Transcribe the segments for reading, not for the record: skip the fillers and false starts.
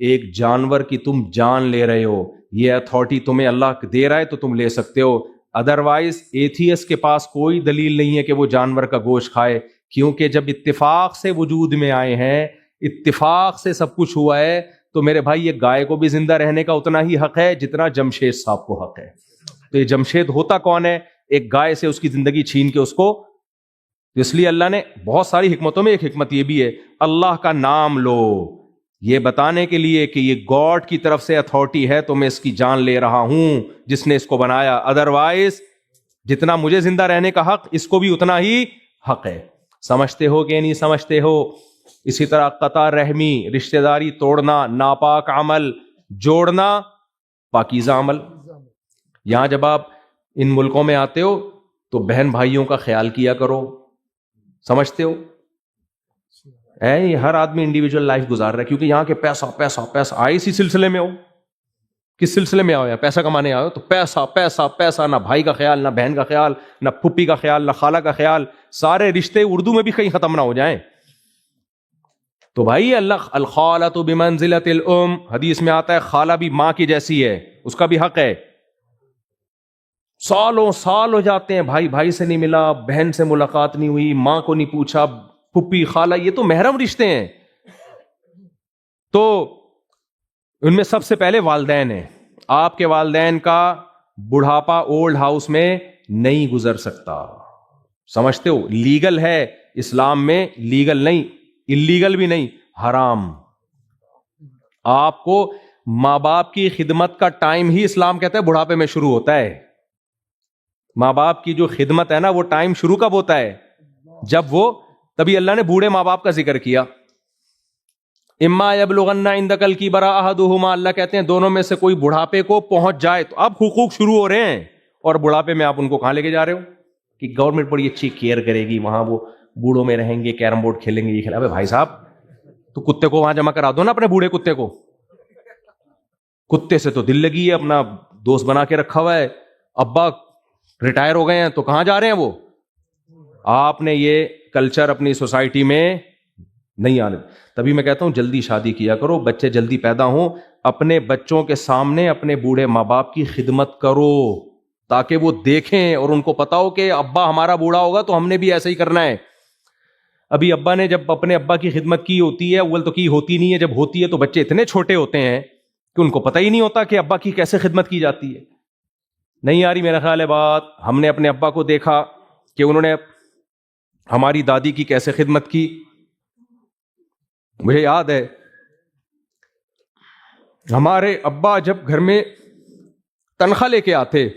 ایک جانور کی تم جان لے رہے ہو, یہ اتھارٹی تمہیں اللہ دے رہا ہے تو تم لے سکتے ہو. ادروائز ایتھیسٹ کے پاس کوئی دلیل نہیں ہے کہ وہ جانور کا گوشت کھائے, کیونکہ جب اتفاق سے وجود میں آئے ہیں, اتفاق سے سب کچھ ہوا ہے, تو میرے بھائی یہ گائے کو بھی زندہ رہنے کا اتنا ہی حق ہے جتنا جمشید صاحب کو حق ہے. تو یہ جمشید ہوتا کون ہے؟ ایک گائے سے اس کی زندگی چھین کے اس کو. اس لیے اللہ نے بہت ساری حکمتوں میں ایک حکمت یہ بھی ہے, اللہ کا نام لو, یہ بتانے کے لیے کہ یہ گاڈ کی طرف سے اتھارٹی ہے تو میں اس کی جان لے رہا ہوں جس نے اس کو بنایا. ادروائز جتنا مجھے زندہ رہنے کا حق, اس کو بھی اتنا ہی حق ہے. سمجھتے ہو کہ نہیں سمجھتے ہو؟ اسی طرح قطع رحمی, رشتہ داری توڑنا ناپاک عمل, جوڑنا پاکیزہ عمل. یہاں جب آپ ان ملکوں میں آتے ہو تو بہن بھائیوں کا خیال کیا کرو. سمجھتے ہو؟ یہ ہر آدمی انڈیویجول لائف گزار رہا ہے, کیونکہ یہاں کے پیسہ پیسہ پیسہ. آئے اسی سلسلے میں ہو, کس سلسلے میں آؤ؟ یہاں پیسہ کمانے آؤ تو پیسہ پیسہ پیسہ, نہ بھائی کا خیال, نہ بہن کا خیال, نہ پھپھی کا خیال, نہ خالہ کا خیال. سارے رشتے اردو میں بھی کہیں ختم نہ ہو جائیں. تو بھائی اللہ الخالۃ بمنزلۃ الام, حدیث میں آتا ہے خالہ بھی ماں کی جیسی ہے, اس کا بھی حق ہے. سالوں سال ہو جاتے ہیں, بھائی بھائی سے نہیں ملا, بہن سے ملاقات نہیں ہوئی, ماں کو نہیں پوچھا, پھپھی خالہ, یہ تو محرم رشتے ہیں. تو ان میں سب سے پہلے والدین ہیں. آپ کے والدین کا بڑھاپا اولڈ ہاؤس میں نہیں گزر سکتا. سمجھتے ہو؟ لیگل ہے اسلام میں, لیگل نہیں, اللیگل بھی نہیں, حرام. آپ کو ماں باپ کی خدمت کا ٹائم ہی اسلام کہتا ہے بڑھاپے میں شروع ہوتا ہے. ماں باپ کی جو خدمت ہے نا, وہ ٹائم شروع کب ہوتا ہے؟ جب وہ, تبھی اللہ نے بوڑھے ماں باپ کا ذکر کیا. اما یبلغن عندک الکبر احدہما, اللہ کہتے ہیں دونوں میں سے کوئی بڑھاپے کو پہنچ جائے تو اب حقوق شروع ہو رہے ہیں, اور بڑھاپے میں آپ ان کو کہاں لے کے جا رہے ہو کہ گورنمنٹ بڑی اچھی کیئر کرے گی, وہاں وہ بوڑھوں میں رہیں گے, کیرم بورڈ کھیلیں گے, یہ کھیلا. ابے بھائی صاحب, تو کتے کو وہاں جمع کرا دو نا, اپنے بوڑھے کتے کو. کتے سے تو دل لگی ہے, اپنا دوست بنا کے رکھا ہوا ہے. ابا ریٹائر ہو گئے ہیں تو کہاں جا رہے ہیں وہ؟ آپ نے یہ کلچر اپنی سوسائٹی میں نہیں آنے. تبھی میں کہتا ہوں جلدی شادی کیا کرو, بچے جلدی پیدا ہوں, اپنے بچوں کے سامنے اپنے بوڑھے ماں باپ کی خدمت کرو تاکہ وہ دیکھیں اور ان کو پتا ہو کہ ابا ہمارا بوڑھا ہوگا تو ہم نے بھی ایسا ہی کرنا ہے. ابھی ابا نے جب اپنے ابا کی خدمت کی ہوتی ہے, اول تو کی ہوتی نہیں ہے, جب ہوتی ہے تو بچے اتنے چھوٹے ہوتے ہیں کہ ان کو پتہ ہی نہیں ہوتا کہ ابا کی کیسے خدمت کی جاتی ہے. نہیں آ رہی میرا خیال ہے بات؟ ہم نے اپنے ابا کو دیکھا کہ انہوں نے ہماری دادی کی کیسے خدمت کی. مجھے یاد ہے ہمارے ابا جب گھر میں تنخواہ لے کے آتے,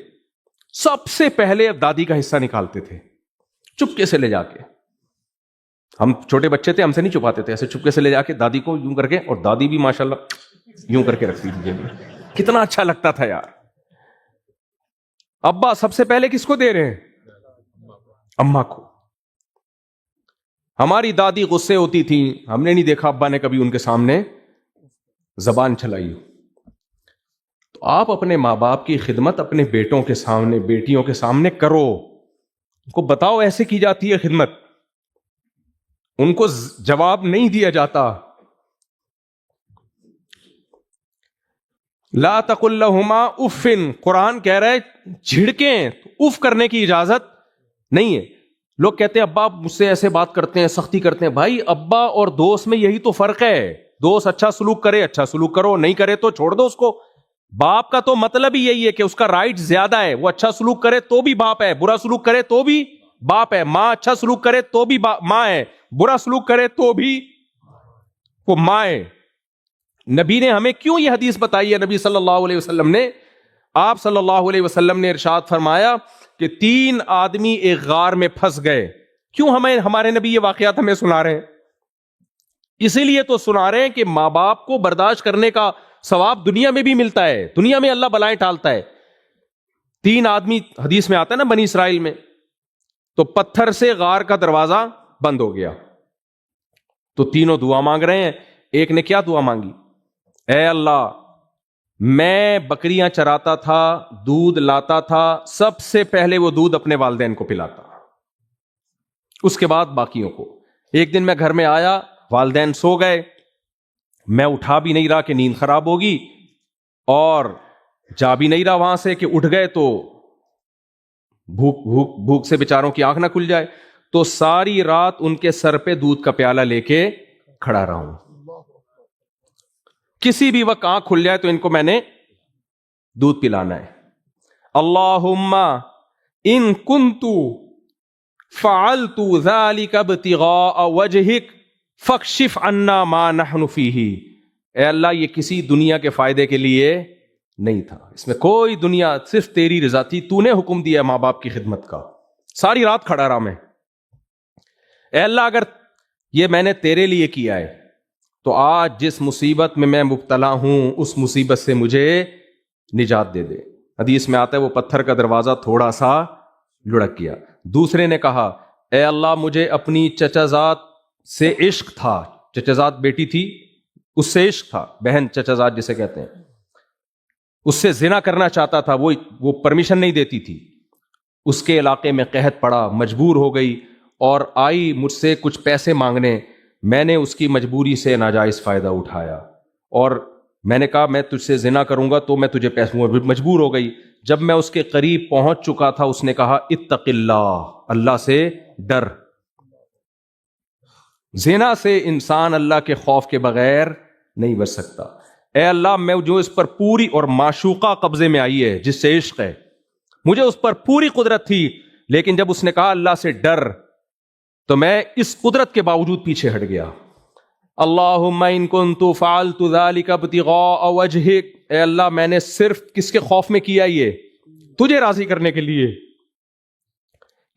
سب سے پہلے دادی کا حصہ نکالتے تھے, چپکے سے لے جا کے. ہم چھوٹے بچے تھے, ہم سے نہیں چھپاتے تھے, ایسے چپکے سے لے جا کے دادی کو یوں کر کے, اور دادی بھی ماشاءاللہ یوں کر کے رکھتی تھی. کتنا اچھا لگتا تھا یار. ابا سب سے پہلے کس کو دے رہے ہیں؟ اماں کو. ہماری دادی غصے ہوتی تھی, ہم نے نہیں دیکھا ابا نے کبھی ان کے سامنے زبان چلائی. تو آپ اپنے ماں باپ کی خدمت اپنے بیٹوں کے سامنے, بیٹیوں کے سامنے کرو, ان کو بتاؤ ایسے کی جاتی ہے خدمت. ان کو جواب نہیں دیا جاتا. لا تقل لهما اف, قرآن کہہ رہا ہے جھڑکیں, اف کرنے کی اجازت نہیں ہے. لوگ کہتے ہیں ابا مجھ سے ایسے بات کرتے ہیں, سختی کرتے ہیں. بھائی ابا اور دوست میں یہی تو فرق ہے. دوست اچھا سلوک کرے, اچھا سلوک کرو, نہیں کرے تو چھوڑ دو اس کو. باپ کا تو مطلب ہی یہی ہے کہ اس کا رائٹ زیادہ ہے. وہ اچھا سلوک کرے تو بھی باپ ہے, برا سلوک کرے تو بھی باپ ہے. ماں اچھا سلوک کرے تو بھی ماں ہے, برا سلوک کرے تو بھی وہ ماں ہے. نبی نے ہمیں کیوں یہ حدیث بتائی ہے؟ نبی صلی اللہ علیہ وسلم نے, آپ صلی اللہ علیہ وسلم نے ارشاد فرمایا کہ 3 آدمی ایک غار میں پھنس گئے. کیوں ہمارے نبی یہ واقعات ہمیں سنا رہے ہیں؟ اسی لیے تو سنا رہے ہیں کہ ماں باپ کو برداشت کرنے کا ثواب دنیا میں بھی ملتا ہے, دنیا میں اللہ بلائیں ٹالتا ہے. 3 آدمی, حدیث میں آتا ہے نا بنی اسرائیل میں, تو پتھر سے غار کا دروازہ بند ہو گیا. تو تینوں دعا مانگ رہے ہیں. ایک نے کیا دعا مانگی؟ اے اللہ, میں بکریاں چراتا تھا, دودھ لاتا تھا, سب سے پہلے وہ دودھ اپنے والدین کو پلاتا, اس کے بعد باقیوں کو. ایک دن میں گھر میں آیا, والدین سو گئے, میں اٹھا بھی نہیں رہا کہ نیند خراب ہوگی، اور جا بھی نہیں رہا وہاں سے کہ اٹھ گئے تو بھوک سے بیچاروں کی آنکھ نہ کھل جائے. تو ساری رات ان کے سر پہ دودھ کا پیالہ لے کے کھڑا رہا ہوں. کسی بھی وقت آنکھ کھل جائے تو ان کو میں نے دودھ پلانا ہے. اللہم ان کنت فعلت ذلک ابتغاء وجہک فاکشف عنا ما نحن فیہ. اے اللہ یہ کسی دنیا کے فائدے کے لیے نہیں تھا، اس میں کوئی دنیا، صرف تیری رضا تھی. تو نے حکم دیا ماں باپ کی خدمت کا. ساری رات کھڑا رہا میں. اے اللہ اگر یہ میں نے تیرے لیے کیا ہے تو آج جس مصیبت میں مبتلا ہوں اس مصیبت سے مجھے نجات دے دے. حدیث میں آتا ہے وہ پتھر کا دروازہ تھوڑا سا لڑک گیا. دوسرے نے کہا اے اللہ مجھے اپنی چچا زاد سے عشق تھا. چچا زاد بیٹی تھی، اس سے عشق تھا، بہن چچا زاد جسے کہتے ہیں. اس سے زنا کرنا چاہتا تھا، وہ پرمیشن نہیں دیتی تھی. اس کے علاقے میں قحط پڑا، مجبور ہو گئی اور آئی مجھ سے کچھ پیسے مانگنے. میں نے اس کی مجبوری سے ناجائز فائدہ اٹھایا اور میں نے کہا میں تجھ سے زنا کروں گا تو میں تجھے پیسوں گا. مجبور ہو گئی. جب میں اس کے قریب پہنچ چکا تھا اس نے کہا اتق اللہ، اللہ سے ڈر. زنا سے انسان اللہ کے خوف کے بغیر نہیں بچ سکتا. اے اللہ میں جو اس پر پوری اور معشوقہ قبضے میں آئی ہے جس سے عشق ہے، مجھے اس پر پوری قدرت تھی، لیکن جب اس نے کہا اللہ سے ڈر تو میں اس قدرت کے باوجود پیچھے ہٹ گیا. اللہم ان کنت فعلت ذلک ابتغاء وجہک. اے اللہ میں نے صرف کس کے خوف میں کیا یہ؟ تجھے راضی کرنے کے لیے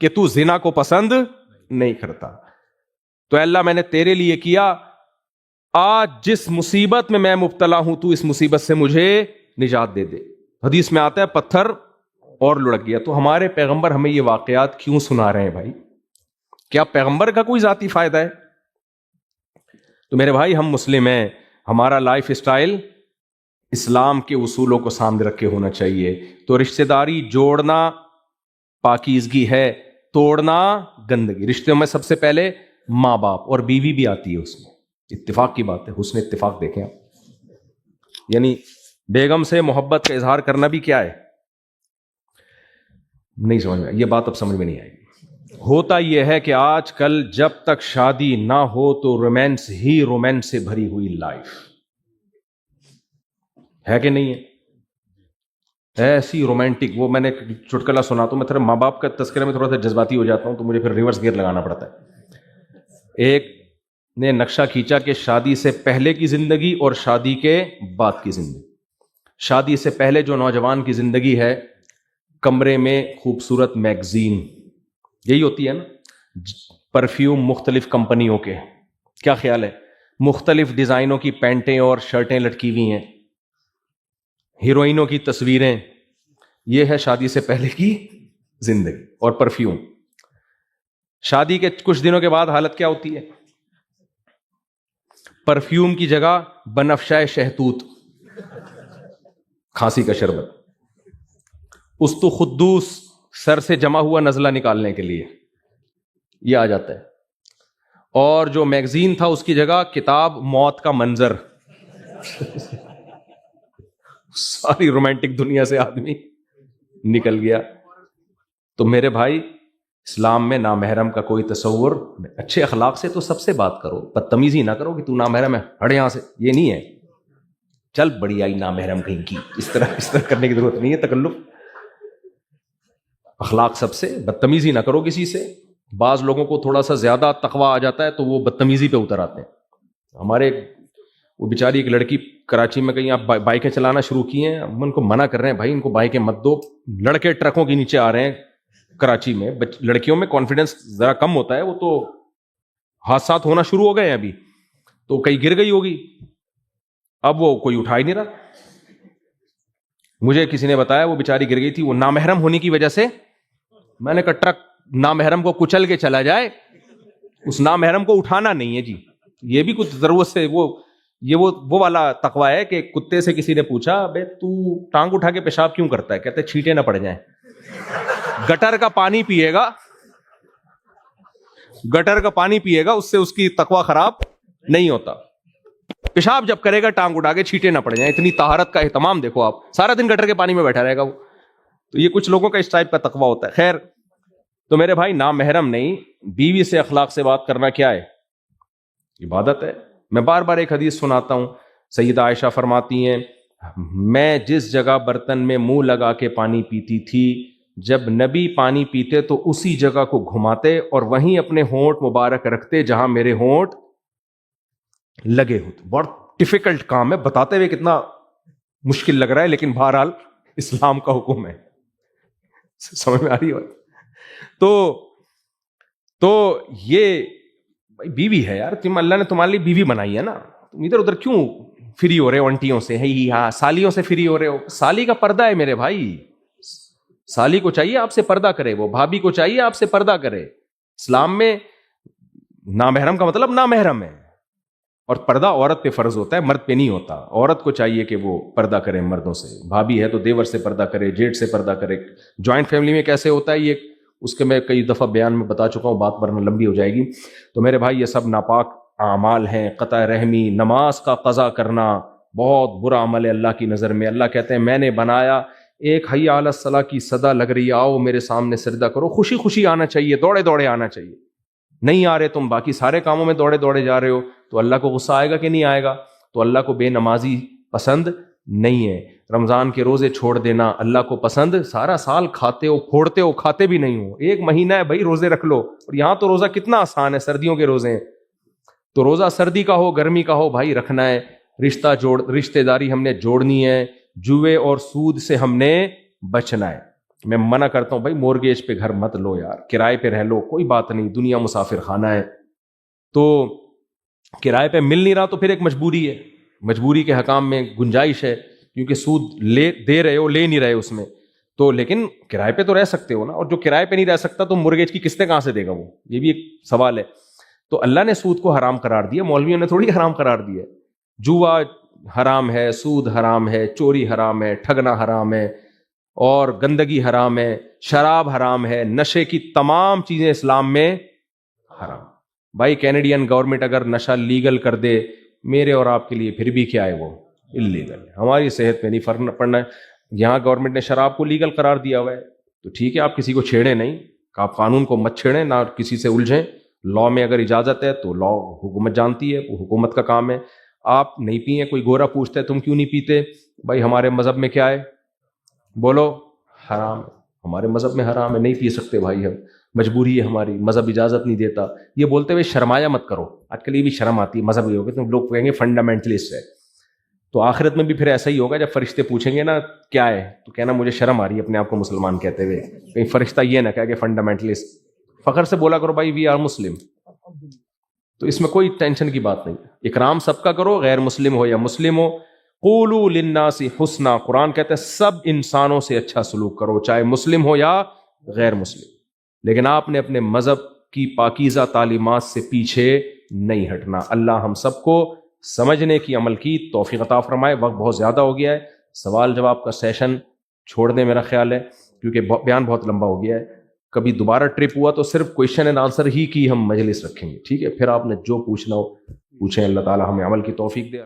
کہ تو زنا کو پسند نہیں کرتا. تو اے اللہ میں نے تیرے لیے کیا. آج جس مصیبت میں مبتلا ہوں تو اس مصیبت سے مجھے نجات دے دے. حدیث میں آتا ہے پتھر اور لڑک گیا. تو ہمارے پیغمبر ہمیں یہ واقعات کیوں سنا رہے ہیں بھائی؟ کیا پیغمبر کا کوئی ذاتی فائدہ ہے؟ تو میرے بھائی ہم مسلم ہیں، ہمارا لائف اسٹائل اسلام کے اصولوں کو سامنے رکھ کے ہونا چاہیے. تو رشتہ داری جوڑنا پاکیزگی ہے، توڑنا گندگی. رشتوں میں سب سے پہلے ماں باپ اور بیوی بھی آتی ہے، اس میں اتفاق کی بات ہے. حسن اتفاق دیکھیں آپ، یعنی بیگم سے محبت کا اظہار کرنا بھی کیا ہے؟ نہیں سمجھ میں، یہ بات اب سمجھ میں نہیں آئے گی. ہوتا یہ ہے کہ آج کل جب تک شادی نہ ہو تو رومانس ہی رومانس سے بھری ہوئی لائف ہے کہ نہیں ہے؟ ایسی رومانٹک، وہ میں نے چٹکلا سنا تو میں تھوڑا ماں باپ کا تذکرے میں تھوڑا سا جذباتی ہو جاتا ہوں تو مجھے پھر ریورس گیئر لگانا پڑتا ہے. ایک نے نقشہ کھینچا کہ شادی سے پہلے کی زندگی اور شادی کے بعد کی زندگی. شادی سے پہلے جو نوجوان کی زندگی ہے، کمرے میں خوبصورت میگزین، یہی ہوتی ہے نا، پرفیوم مختلف کمپنیوں کے، کیا خیال ہے، مختلف ڈیزائنوں کی پینٹیں اور شرٹیں لٹکی ہوئی ہیں، ہیروئنوں کی تصویریں. یہ ہے شادی سے پہلے کی زندگی اور پرفیوم. شادی کے کچھ دنوں کے بعد حالت کیا ہوتی ہے؟ پرفیوم کی جگہ بنفشہ شہتوت، کھانسی کا شربت، استو خدوس سر سے جمع ہوا نزلہ نکالنے کے لیے یہ آ جاتا ہے. اور جو میگزین تھا اس کی جگہ کتاب موت کا منظر. ساری رومانٹک دنیا سے آدمی نکل گیا. تو میرے بھائی اسلام میں نامحرم کا کوئی تصور، اچھے اخلاق سے تو سب سے بات کرو، بدتمیزی نہ کرو کہ تو نامحرم ہے ہٹ یہاں سے، یہ نہیں ہے. چل بڑی آئی نامحرم کہیں کی، اس طرح کرنے کی ضرورت نہیں ہے. تکلف، اخلاق سب سے، بدتمیزی نہ کرو کسی سے. بعض لوگوں کو تھوڑا سا زیادہ تقویٰ آ جاتا ہے تو وہ بدتمیزی پہ اتر آتے ہیں. ہمارے وہ بیچاری ایک لڑکی کراچی میں کہیں آپ بائکیں چلانا شروع کی ہیں، ہم ان کو منع کر رہے ہیں بھائی ان کو بائکیں مت دو. لڑکے ٹرکوں کے نیچے آ رہے ہیں کراچی میں. لڑکیوں میں کانفیڈنس ذرا کم ہوتا ہے، وہ تو حادثات ہونا شروع ہو گئے ہیں ابھی، تو کہیں گر گئی ہوگی، اب وہ کوئی اٹھا ہی نہیں رہا. مجھے کسی نے بتایا وہ بیچاری گر گئی تھی، وہ نامحرم ہونے کی وجہ سے. میں نے کہا ٹرک نامحرم کو کچل کے چلا جائے، اس نامحرم کو اٹھانا نہیں ہے جی. یہ بھی کچھ ضرورت سے وہ والا تقویٰ ہے کہ کتے سے کسی نے پوچھا بے تو ٹانگ اٹھا کے پیشاب کیوں کرتا ہے؟ کہتے چھینٹیں نہ پڑ جائیں. گٹر کا پانی پیے گا، گٹر کا پانی پیے گا، اس سے اس کی تقویٰ خراب نہیں ہوتا. پیشاب جب کرے گا ٹانگ اٹھا کے چھینٹے نہ پڑ جائیں. اتنی طہارت کا اہتمام دیکھو آپ, سارا دن گٹر کے پانی میں بیٹھا رہے گا وہ. تو یہ کچھ لوگوں کا اس ٹائپ کا تقویٰ ہوتا ہے. خیر, تو میرے بھائی نامحرم نہیں, بیوی سے اخلاق سے بات کرنا کیا ہے؟ عبادت ہے. میں بار بار ایک حدیث سناتا ہوں. سیدہ عائشہ فرماتی ہیں میں جس جگہ برتن میں منہ لگا کے پانی پیتی تھی, جب نبی پانی پیتے تو اسی جگہ کو گھماتے اور وہیں اپنے ہونٹ مبارک رکھتے جہاں میرے ہونٹ لگے ہوتے. بہت ڈیفیکلٹ کام ہے, بتاتے ہوئے کتنا مشکل لگ رہا ہے, لیکن بہرحال اسلام کا حکم ہے. سمجھ میں آ رہی ہے؟ تو یہ بیوی ہے یار, تم اللہ نے تمہارے لیے بیوی بنائی ہے نا, تم ادھر ادھر کیوں فری ہو رہے ہو انٹیوں سے, ہاں سالیوں سے فری ہو رہے ہو. سالی کا پردہ ہے میرے بھائی, سالی کو چاہیے آپ سے پردہ کرے, وہ بھابھی کو چاہیے آپ سے پردہ کرے. اسلام میں نامحرم کا مطلب نامحرم ہے, اور پردہ عورت پہ فرض ہوتا ہے, مرد پہ نہیں ہوتا. عورت کو چاہیے کہ وہ پردہ کرے مردوں سے, بھابھی ہے تو دیور سے پردہ کرے, جیٹ سے پردہ کرے. جوائنٹ فیملی میں کیسے ہوتا ہے یہ, اس کے میں کئی دفعہ بیان میں بتا چکا ہوں, بات ورنہ لمبی ہو جائے گی. تو میرے بھائی یہ سب ناپاک اعمال ہیں. قطع رحمی, نماز کا قضا کرنا بہت برا عمل ہے اللہ کی نظر میں. اللہ کہتے ہیں میں نے بنایا, ایک حی علی الصلاۃ کی صدا لگ رہی ہے, آؤ میرے سامنے سجدہ کرو. خوشی خوشی آنا چاہیے, دوڑے دوڑے آنا چاہیے. نہیں آ رہے تم, باقی سارے کاموں میں دوڑے دوڑے جا رہے ہو, تو اللہ کو غصہ آئے گا کہ نہیں آئے گا؟ تو اللہ کو بے نمازی پسند نہیں ہے. رمضان کے روزے چھوڑ دینا اللہ کو پسند, سارا سال کھاتے ہو پھوڑتے ہو, کھاتے بھی نہیں ہو, ایک مہینہ ہے بھائی روزے رکھ لو. اور یہاں تو روزہ کتنا آسان ہے, سردیوں کے روزے ہیں. تو روزہ سردی کا ہو گرمی کا ہو بھائی رکھنا ہے. رشتہ داری ہم نے جوڑنی ہے, جوئے اور سود سے ہم نے بچنا ہے. میں منع کرتا ہوں بھائی مورگیج پہ گھر مت لو یار, کرائے پہ رہ لو, کوئی بات نہیں, دنیا مسافر خانہ ہے. تو کرائے پہ مل نہیں رہا تو پھر ایک مجبوری ہے, مجبوری کے حکام میں گنجائش ہے, کیونکہ سود دے رہے ہو, لے نہیں رہے اس میں تو, لیکن کرائے پہ تو رہ سکتے ہو نا. اور جو کرائے پہ نہیں رہ سکتا تو مورگیج کی قسطیں کہاں سے دے گا وہ, یہ بھی ایک سوال ہے. تو اللہ نے سود کو حرام قرار دیا, مولویوں نے تھوڑی حرام قرار دیا. جوا حرام ہے, سود حرام ہے, چوری حرام ہے, ٹھگنا حرام ہے, اور گندگی حرام ہے, شراب حرام ہے, نشے کی تمام چیزیں اسلام میں حرام. بھائی کینیڈین گورنمنٹ اگر نشہ لیگل کر دے, میرے اور آپ کے لیے پھر بھی کیا ہے, وہ اللیگل ہے, ہماری صحت پہ نہیں فرق پڑنا ہے. یہاں گورنمنٹ نے شراب کو لیگل قرار دیا ہوا ہے, تو ٹھیک ہے آپ کسی کو چھیڑیں نہیں, آپ قانون کو مت چھیڑیں, نہ کسی سے الجھیں. لا میں اگر اجازت ہے تو لا حکومت جانتی ہے, وہ حکومت کا کام ہے. آپ نہیں پیئیں, کوئی گورا پوچھتا ہے تم کیوں نہیں پیتے, بھائی ہمارے مذہب میں کیا ہے, بولو حرام ہے, ہمارے مذہب میں حرام ہے, نہیں پی سکتے بھائی, ہم مجبوری ہے ہماری, مذہب اجازت نہیں دیتا. یہ بولتے ہوئے شرمایا مت کرو, آج کل یہ بھی شرم آتی ہے مذہب یہ ہوگا تو لوگ کہیں گے فنڈامنٹلسٹ ہے. تو آخرت میں بھی پھر ایسا ہی ہوگا, جب فرشتے پوچھیں گے نا کیا ہے, تو کہنا مجھے شرم آ رہی ہے اپنے آپ کو مسلمان کہتے ہوئے. کہیں فرشتہ یہ نہ کہے کہ فنڈامنٹلسٹ, فخر سے بولا کرو بھائی وی آر مسلم. تو اس میں کوئی ٹینشن کی بات نہیں, اکرام سب کا کرو, غیر مسلم ہو یا مسلم ہو. قولوا للناس حسنا, قرآن کہتا ہے سب انسانوں سے اچھا سلوک کرو, چاہے مسلم ہو یا غیر مسلم, لیکن آپ نے اپنے مذہب کی پاکیزہ تعلیمات سے پیچھے نہیں ہٹنا. اللہ ہم سب کو سمجھنے کی, عمل کی توفیق عطا فرمائے. وقت بہت زیادہ ہو گیا ہے, سوال جواب کا سیشن چھوڑ دیں میرا خیال ہے, کیونکہ بیان بہت لمبا ہو گیا ہے. کبھی دوبارہ ٹرپ ہوا تو صرف کویشچن اینڈ آنسر ہی کی ہم مجلس رکھیں گے, ٹھیک ہے؟ پھر آپ نے جو پوچھنا ہو پوچھیں. اللہ تعالی ہمیں عمل کی توفیق دے.